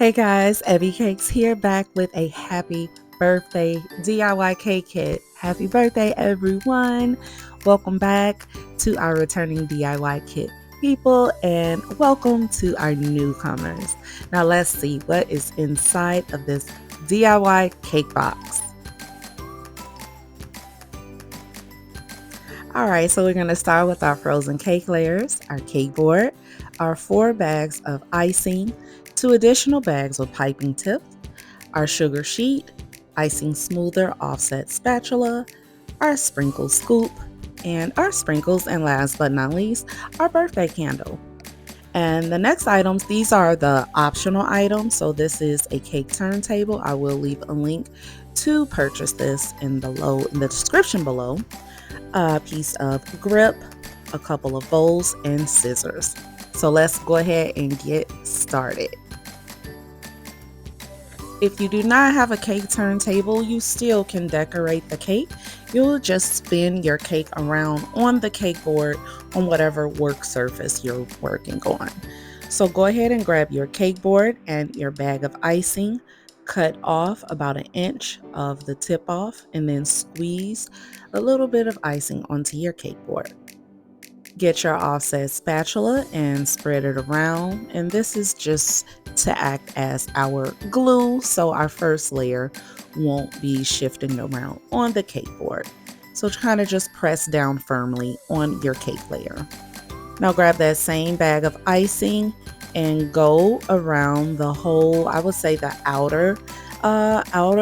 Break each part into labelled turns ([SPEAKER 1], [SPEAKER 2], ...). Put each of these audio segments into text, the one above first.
[SPEAKER 1] Hey guys, Evie Cakes here, back with a happy birthday DIY cake kit. Happy birthday, everyone! Welcome back to our returning DIY kit people, and welcome to our newcomers. Now, let's see what is inside of this DIY cake box. All right, so we're going to start with our frozen cake layers, our cake board, our 4 bags of icing, 2 additional bags with piping tips, our sugar sheet, icing smoother offset spatula, our sprinkle scoop, and our sprinkles, and last but not least, our birthday candle. And the next items, these are the optional items. So this is a cake turntable. I will leave a link to purchase this in the description below. A piece of grip, a couple of bowls, and scissors. So let's go ahead and get started. If you do not have a cake turntable, you still can decorate the cake. You'll just spin your cake around on the cake board on whatever work surface you're working on. So go ahead and grab your cake board and your bag of icing. Cut off about 1 inch of the tip off and then squeeze a little bit of icing onto your cake board. Get your offset spatula and spread it around, and this is just to act as our glue so our first layer won't be shifting around on the cake board. So kind of just press down firmly on your cake layer. Now grab that same bag of icing and go around the whole, I would say the outer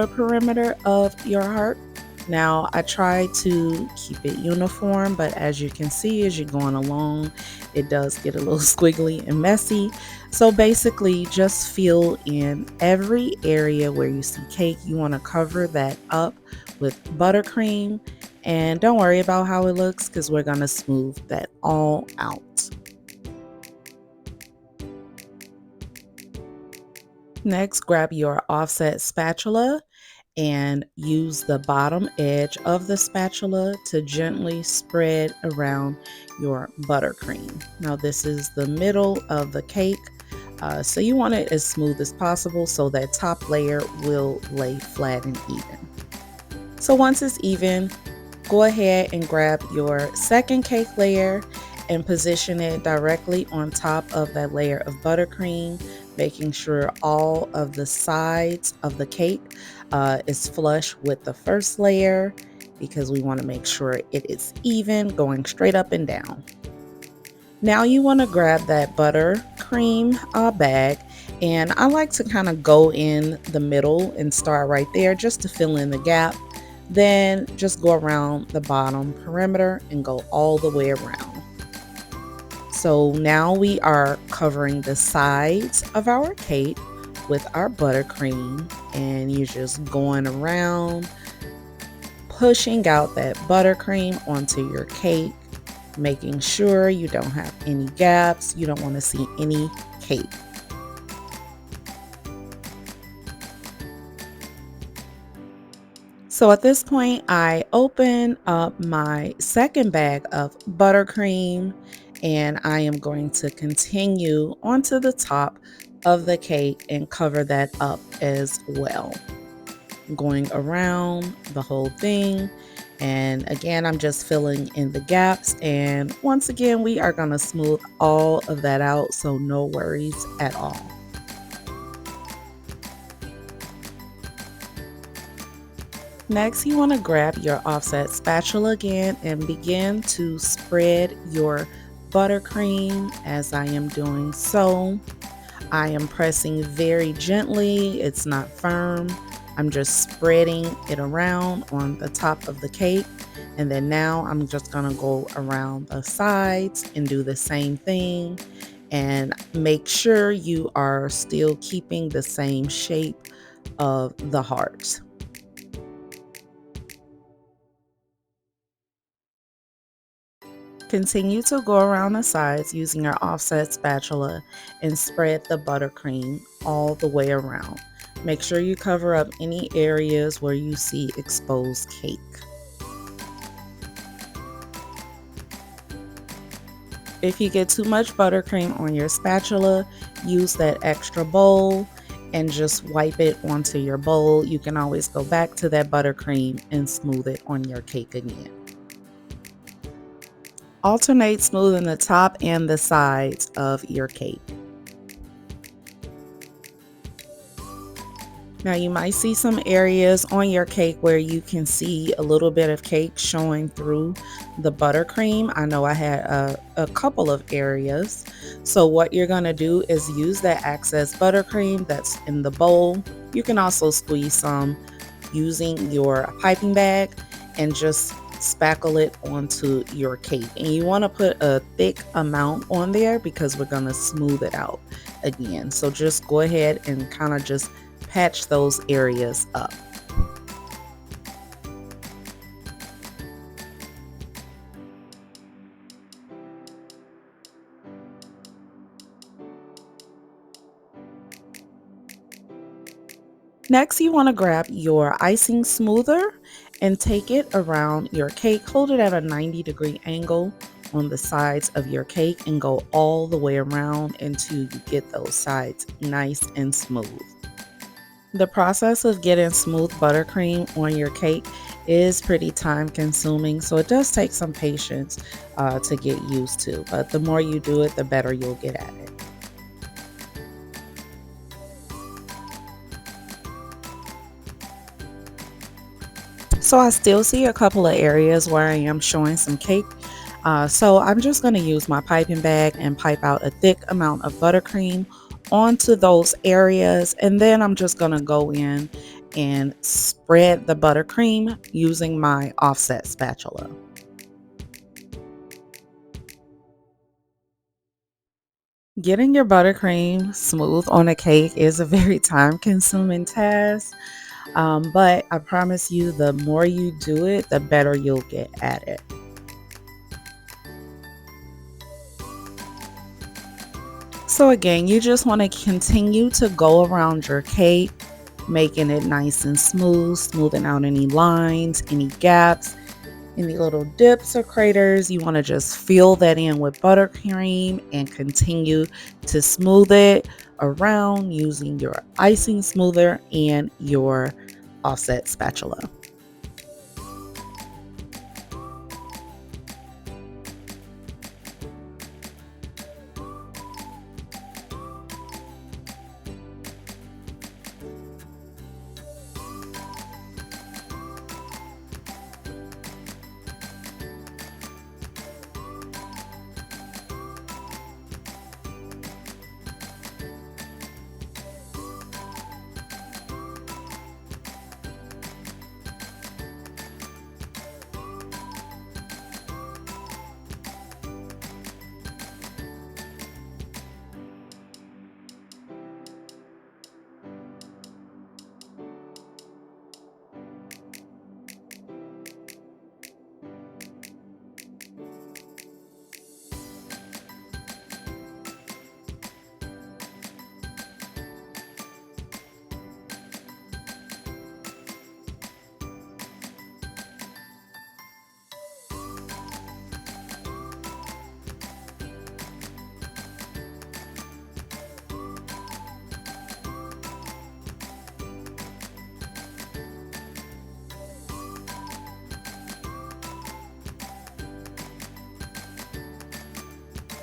[SPEAKER 1] perimeter of your heart. Now I try to keep it uniform, but as you can see, as you're going along, it does get a little squiggly and messy. So basically just fill in every area where you see cake. You want to cover that up with buttercream, and don't worry about how it looks because we're going to smooth that all out. Next, grab your offset spatula and use the bottom edge of the spatula to gently spread around your buttercream. Now this is the middle of the cake, so you want it as smooth as possible so that top layer will lay flat and even. So once it's even, go ahead and grab your second cake layer and position it directly on top of that layer of buttercream, making sure all of the sides of the cake is flush with the first layer, because we want to make sure it is even, going straight up and down. Now you want to grab that buttercream bag, and I like to kind of go in the middle and start right there just to fill in the gap. Then just go around the bottom perimeter and go all the way around. So now we are covering the sides of our cake with our buttercream, and you're just going around, pushing out that buttercream onto your cake, making sure you don't have any gaps. You don't want to see any cake. So at this point, I open up my second bag of buttercream, and I am going to continue onto the top of the cake and cover that up as well. Going around the whole thing, and again, I'm just filling in the gaps, and once again, we are going to smooth all of that out, so no worries at all. Next, you want to grab your offset spatula again and begin to spread your buttercream as I am doing so. I am pressing very gently, it's not firm. I'm just spreading it around on the top of the cake, and then now I'm just going to go around the sides and do the same thing, and make sure you are still keeping the same shape of the heart. Continue to go around the sides using your offset spatula and spread the buttercream all the way around. Make sure you cover up any areas where you see exposed cake. If you get too much buttercream on your spatula, use that extra bowl and just wipe it onto your bowl. You can always go back to that buttercream and smooth it on your cake again. Alternate smoothing the top and the sides of your cake. Now you might see some areas on your cake where you can see a little bit of cake showing through the buttercream. I know I had a couple of areas. So what you're going to do is use that excess buttercream that's in the bowl. You can also squeeze some using your piping bag and just spackle it onto your cake. And you want to put a thick amount on there because we're going to smooth it out again. So just go ahead and kind of just patch those areas up. Next, you want to grab your icing smoother and take it around your cake. Hold it at a 90-degree angle on the sides of your cake and go all the way around until you get those sides nice and smooth. The process of getting smooth buttercream on your cake is pretty time consuming, so it does take some patience to get used to, but the more you do it, the better you'll get at it. So I still see a couple of areas where I am showing some cake. So I'm just going to use my piping bag and pipe out a thick amount of buttercream onto those areas. And then I'm just going to go in and spread the buttercream using my offset spatula. Getting your buttercream smooth on a cake is a very time consuming task. But I promise you, the more you do it, the better you'll get at it. So again, you just want to continue to go around your cake, making it nice and smooth, smoothing out any lines, any gaps, any little dips or craters. You want to just fill that in with buttercream and continue to smooth it around using your icing smoother and your offset spatula.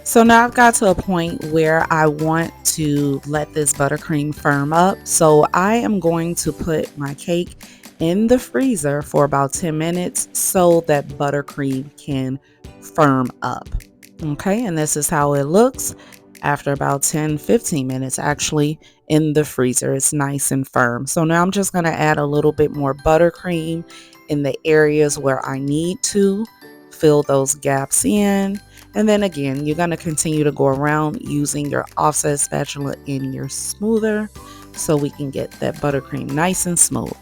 [SPEAKER 1] So now I've got to a point where I want to let this buttercream firm up. So I am going to put my cake in the freezer for about 10 minutes so that buttercream can firm up. Okay, and this is how it looks after about 10-15 minutes actually in the freezer. It's nice and firm. So now I'm just going to add a little bit more buttercream in the areas where I need to fill those gaps in. And then again, you're going to continue to go around using your offset spatula in your smoother so we can get that buttercream nice and smooth.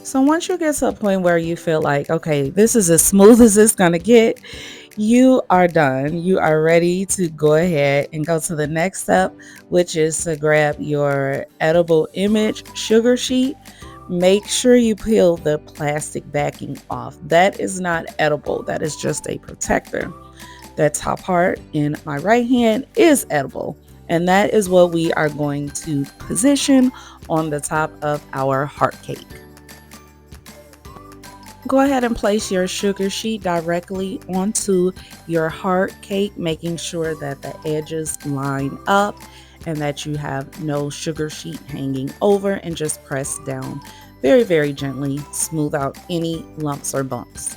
[SPEAKER 1] So once you get to a point where you feel like, okay, this is as smooth as it's going to get, you are done. You are ready to go ahead and go to the next step, which is to grab your edible image sugar sheet. Make sure you peel the plastic backing off. That is not edible. That is just a protector. That top part in my right hand is edible. And that is what we are going to position on the top of our heart cake. Go ahead and place your sugar sheet directly onto your heart cake, making sure that the edges line up and that you have no sugar sheet hanging over, and just press down very, very gently, smooth out any lumps or bumps.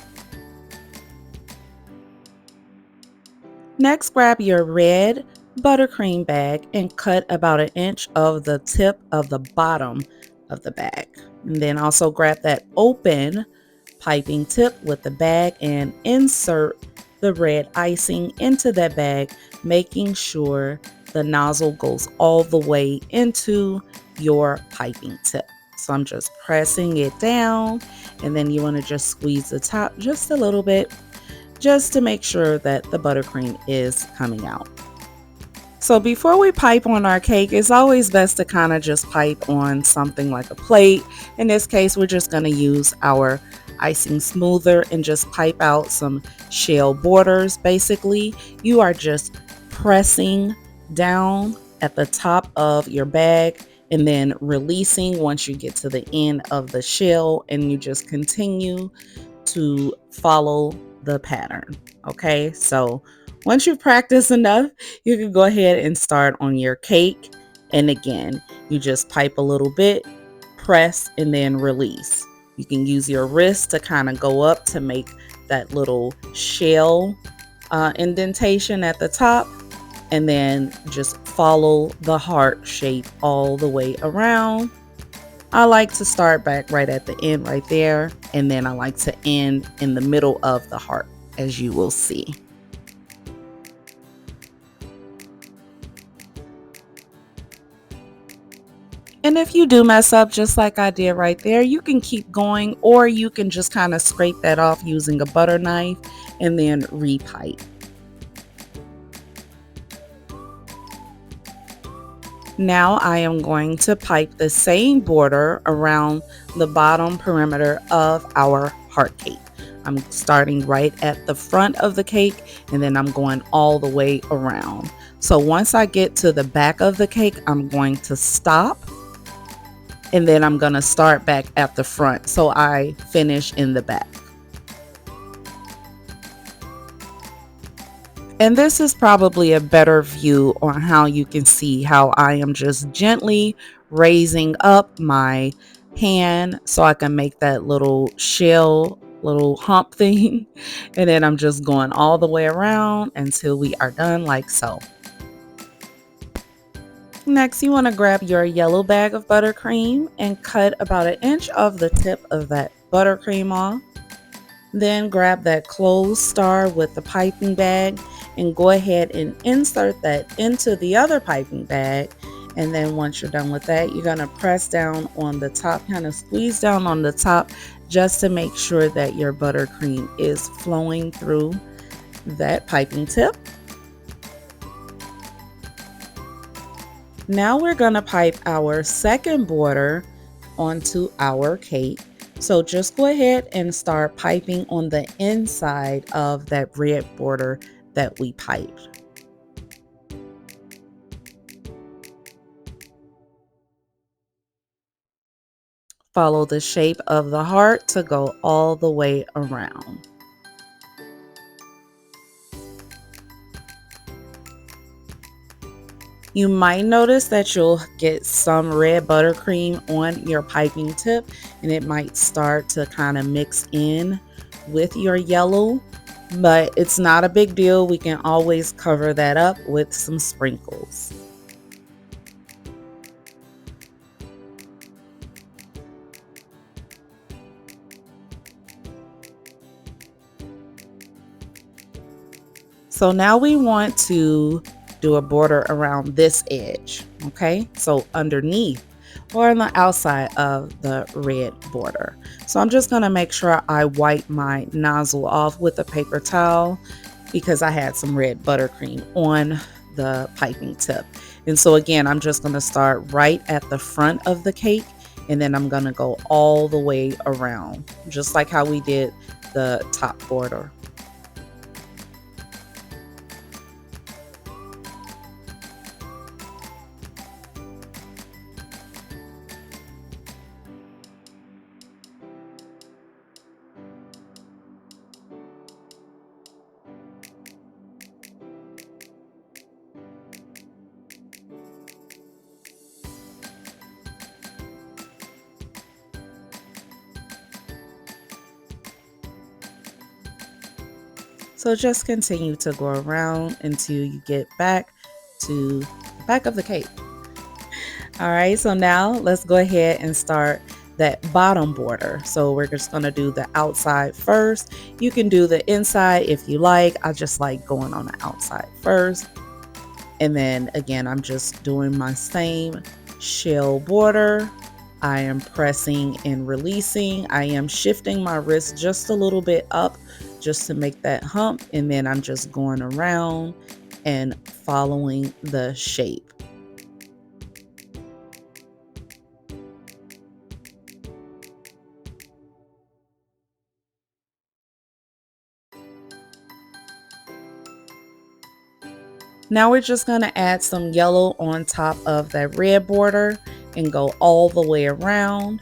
[SPEAKER 1] Next, grab your red buttercream bag and cut about 1 inch of the tip of the bottom of the bag. And then also grab that open piping tip with the bag and insert the red icing into that bag, making sure the nozzle goes all the way into your piping tip. So I'm just pressing it down, and then you want to just squeeze the top just a little bit, just to make sure that the buttercream is coming out. So before we pipe on our cake, it's always best to kind of just pipe on something like a plate. In this case, we're just going to use our icing smoother and just pipe out some shell borders. Basically, you are just pressing down at the top of your bag and then releasing once you get to the end of the shell, and you just continue to follow the pattern. Okay, so once you've practiced enough, you can go ahead and start on your cake. And again, you just pipe a little bit, press, and then release. You can use your wrist to kind of go up to make that little shell indentation at the top, and then just follow the heart shape all the way around. I like to start back right at the end right there, and then I like to end in the middle of the heart, as you will see. And if you do mess up just like I did right there, you can keep going, or you can just kind of scrape that off using a butter knife and then repipe. Now I am going to pipe the same border around the bottom perimeter of our heart cake. I'm starting right at the front of the cake, and then I'm going all the way around. So once I get to the back of the cake, I'm going to stop, and then I'm going to start back at the front so I finish in the back. And this is probably a better view on how you can see how I am just gently raising up my hand so I can make that little shell, little hump thing. And then I'm just going all the way around until we are done like so. Next, you want to grab your yellow bag of buttercream and cut about 1 inch of the tip of that buttercream off. Then grab that closed star with the piping bag and go ahead and insert that into the other piping bag. And then once you're done with that, you're going to press down on the top, kind of squeeze down on the top, just to make sure that your buttercream is flowing through that piping tip. Now we're going to pipe our second border onto our cake. So just go ahead and start piping on the inside of that red border that we piped. Follow the shape of the heart to go all the way around. You might notice that you'll get some red buttercream on your piping tip, and it might start to kind of mix in with your yellow, but it's not a big deal. We can always cover that up with some sprinkles. So now we want to do a border around this edge, okay? So underneath or on the outside of the red border. So I'm just gonna make sure I wipe my nozzle off with a paper towel because I had some red buttercream on the piping tip. And so again, I'm just gonna start right at the front of the cake and then I'm gonna go all the way around, just like how we did the top border. So just continue to go around until you get back to the back of the cake. All right, so now let's go ahead and start that bottom border. So we're just gonna do the outside first. You can do the inside if you like. I just like going on the outside first. And then again, I'm just doing my same shell border. I am pressing and releasing. I am shifting my wrist just a little bit up just to make that hump. And then I'm just going around and following the shape. Now we're just going to add some yellow on top of that red border and go all the way around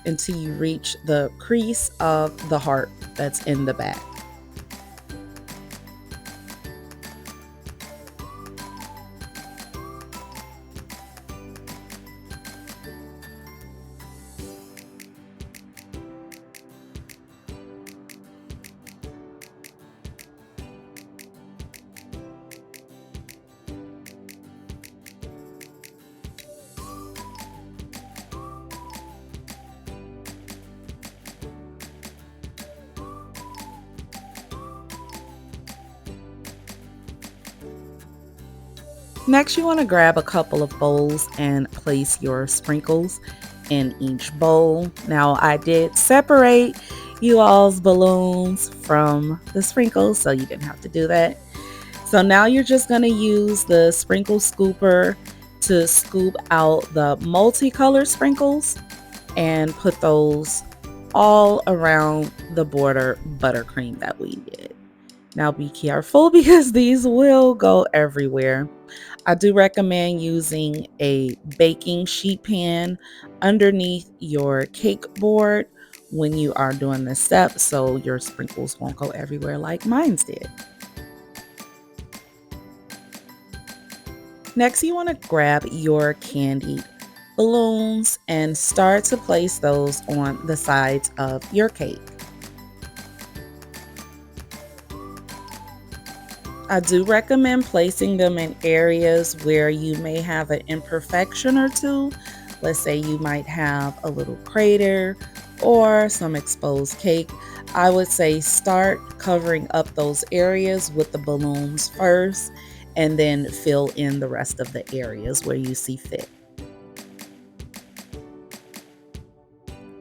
[SPEAKER 1] until you reach the crease of the heart that's in the back. Next, you want to grab a couple of bowls and place your sprinkles in each bowl. Now, I did separate you all's balloons from the sprinkles, so you didn't have to do that. So now you're just going to use the sprinkle scooper to scoop out the multicolored sprinkles and put those all around the border buttercream that we did. Now be careful because these will go everywhere. I do recommend using a baking sheet pan underneath your cake board when you are doing this step so your sprinkles won't go everywhere like mine did. Next, you want to grab your candied balloons and start to place those on the sides of your cake. I do recommend placing them in areas where you may have an imperfection or two. Let's say you might have a little crater or some exposed cake. I would say start covering up those areas with the balloons first and then fill in the rest of the areas where you see fit.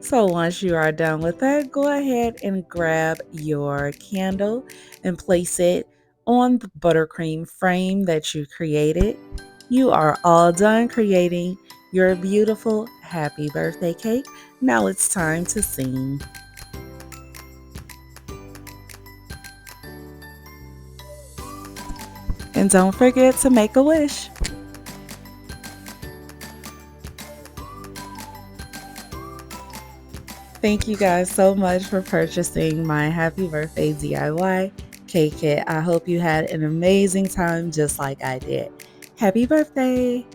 [SPEAKER 1] So once you are done with that, go ahead and grab your candle and place it on the buttercream frame that you created. You are all done creating your beautiful happy birthday cake. Now it's time to sing. And don't forget to make a wish. Thank you guys so much for purchasing my happy birthday DIY cake kit. I hope you had an amazing time just like I did. Happy birthday!